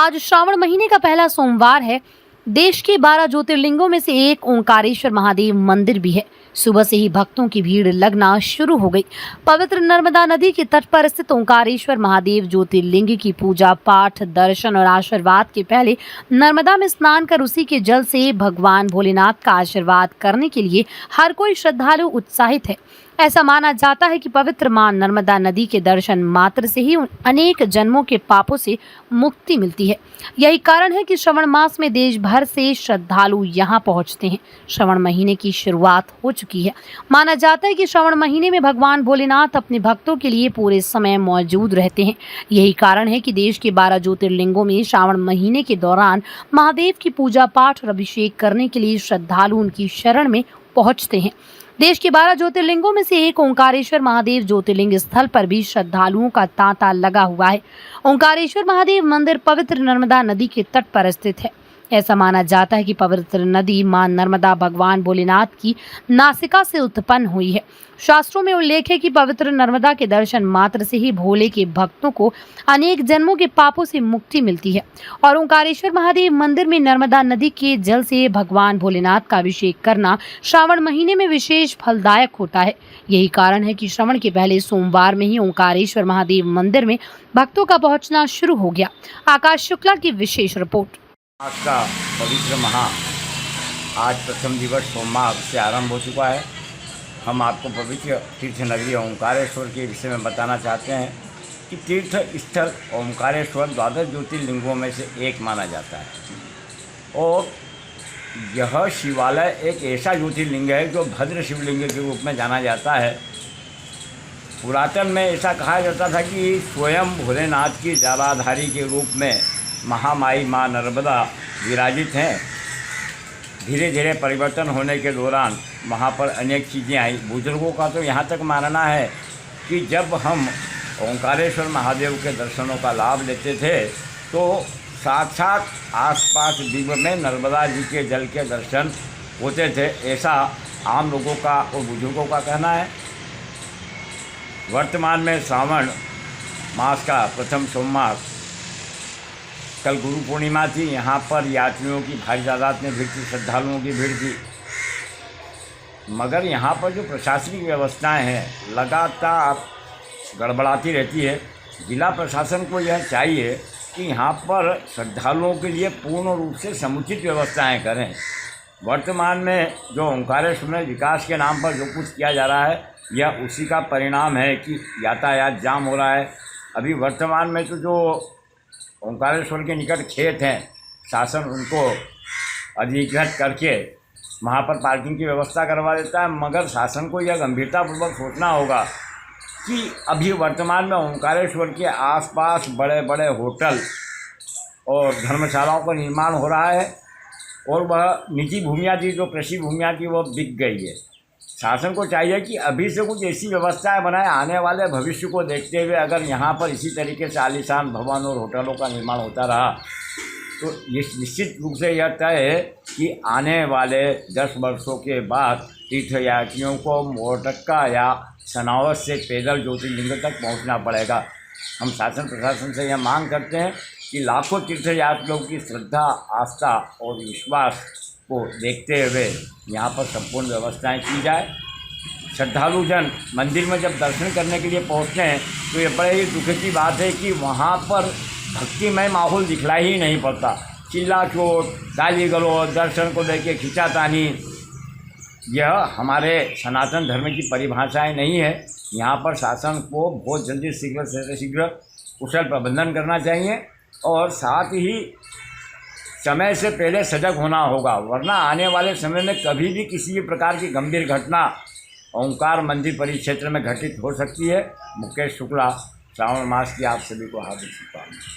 आज श्रावण महीने का पहला सोमवार है। देश के 12 ज्योतिर्लिंगों में से एक ओंकारेश्वर महादेव मंदिर भी है। सुबह से ही भक्तों की भीड़ लगना शुरू हो गई। पवित्र नर्मदा नदी के तट पर स्थित ओंकारेश्वर महादेव ज्योतिर्लिंग की पूजा पाठ, दर्शन और आशीर्वाद के पहले नर्मदा में स्नान कर उसी के जल से भगवान भोलेनाथ का आशीर्वाद करने के लिए हर कोई श्रद्धालु उत्साहित है। ऐसा माना जाता है कि पवित्र मां नर्मदा नदी के दर्शन मात्र से ही अनेक जन्मों के पापों से मुक्ति मिलती है। यही कारण है कि श्रावण मास में देश भर से श्रद्धालु यहाँ पहुँचते हैं। श्रावण महीने की शुरुआत हो चुकी है। माना जाता है कि श्रावण महीने में भगवान भोलेनाथ अपने भक्तों के लिए पूरे समय मौजूद रहते हैं। यही कारण है कि देश के 12 ज्योतिर्लिंगों में श्रावण महीने के दौरान महादेव की पूजा पाठ और अभिषेक करने के लिए श्रद्धालु उनकी शरण में पहुँचते हैं। देश के 12 ज्योतिर्लिंगों में से एक ओंकारेश्वर महादेव ज्योतिर्लिंग स्थल पर भी श्रद्धालुओं का तांता लगा हुआ है। ओंकारेश्वर महादेव मंदिर पवित्र नर्मदा नदी के तट पर स्थित है। ऐसा माना जाता है कि पवित्र नदी मां नर्मदा भगवान भोलेनाथ की नासिका से उत्पन्न हुई है। शास्त्रों में उल्लेख है कि पवित्र नर्मदा के दर्शन मात्र से ही भोले के भक्तों को अनेक जन्मों के पापों से मुक्ति मिलती है और ओंकारेश्वर महादेव मंदिर में नर्मदा नदी के जल से भगवान भोलेनाथ का अभिषेक करना श्रावण महीने में विशेष फलदायक होता है। यही कारण है कि श्रावण के पहले सोमवार में ही ओंकारेश्वर महादेव मंदिर में भक्तों का पहुंचना शुरू हो गया। आकाश शुक्ला की विशेष रिपोर्ट। आज का पवित्र आज प्रथम दिवस सोमवार से आरंभ हो चुका है। हम आपको पवित्र तीर्थ नगरी ओंकारेश्वर के विषय में बताना चाहते हैं कि तीर्थ स्थल ओंकारेश्वर द्वादश ज्योतिर्लिंगों में से एक माना जाता है और यह शिवालय एक ऐसा ज्योतिर्लिंग है जो भद्र शिवलिंग के रूप में जाना जाता है। पुरातन में ऐसा कहा जाता था कि स्वयं भोलेनाथ की जलाधारी के रूप में महामाई माँ नर्मदा विराजित हैं। धीरे धीरे परिवर्तन होने के दौरान वहाँ पर अनेक चीज़ें आई। बुजुर्गों का तो यहाँ तक मानना है कि जब हम ओंकारेश्वर महादेव के दर्शनों का लाभ लेते थे तो साक्षात आसपास दिव्य में नर्मदा जी के जल के दर्शन होते थे। ऐसा आम लोगों का और बुजुर्गों का कहना है। वर्तमान में श्रावण मास का प्रथम सोमवार, कल गुरु पूर्णिमा थी। यहाँ पर यात्रियों की भारी तादाद में भीड़ थी, श्रद्धालुओं की भीड़ थी। मगर यहाँ पर जो प्रशासनिक व्यवस्थाएं हैं लगातार गड़बड़ाती रहती है। जिला प्रशासन को यह चाहिए कि यहाँ पर श्रद्धालुओं के लिए पूर्ण रूप से समुचित व्यवस्थाएं करें। वर्तमान में जो ओंकारेश्वर में विकास के नाम पर जो कुछ किया जा रहा है यह उसी का परिणाम है कि यातायात जाम हो रहा है। अभी वर्तमान में तो जो ओंकारेश्वर के निकट खेत हैं, शासन उनको अधिकृत करके वहाँ पर पार्किंग की व्यवस्था करवा देता है। मगर शासन को यह गंभीरतापूर्वक सोचना होगा कि अभी वर्तमान में ओंकारेश्वर के आसपास बड़े बड़े होटल और धर्मशालाओं का निर्माण हो रहा है और वह निजी भूमियाँ थी, जो कृषि भूमियाँ थी, वो बिक गई है। शासन को चाहिए कि अभी से कुछ ऐसी व्यवस्थाएं बनाए, आने वाले भविष्य को देखते हुए अगर यहाँ पर इसी तरीके से आलीशान भवन और होटलों का निर्माण होता रहा तो ये निश्चित रूप से यह तय है कि आने वाले 10 वर्षों के बाद तीर्थयात्रियों को मोरटक्का या सनावत से पैदल ज्योतिर्लिंग तक पहुँचना पड़ेगा। हम शासन प्रशासन से यह मांग करते हैं कि लाखों तीर्थयात्रियों की श्रद्धा, आस्था और विश्वास को देखते हुए यहाँ पर संपूर्ण व्यवस्थाएं की जाए। श्रद्धालु जन मंदिर में जब दर्शन करने के लिए पहुँचते हैं तो ये बड़े ही दुख की बात है कि वहाँ पर भक्तिमय माहौल दिखलाई ही नहीं पड़ता। चिल्ला चोट, गाली गलौज, दर्शन को लेके खींचातानी, यह हमारे सनातन धर्म की परिभाषाएं नहीं है। यहाँ पर शासन को बहुत जल्दी शीघ्र से शीघ्र कुशल प्रबंधन करना चाहिए और साथ ही समय से पहले सजग होना होगा, वरना आने वाले समय में कभी भी किसी भी प्रकार की गंभीर घटना ओंकार मंदिर परिक्षेत्र में घटित हो सकती है। मुकेश शुक्ला, श्रावण मास की आप सभी को हार्दिक शुभकामनाएं।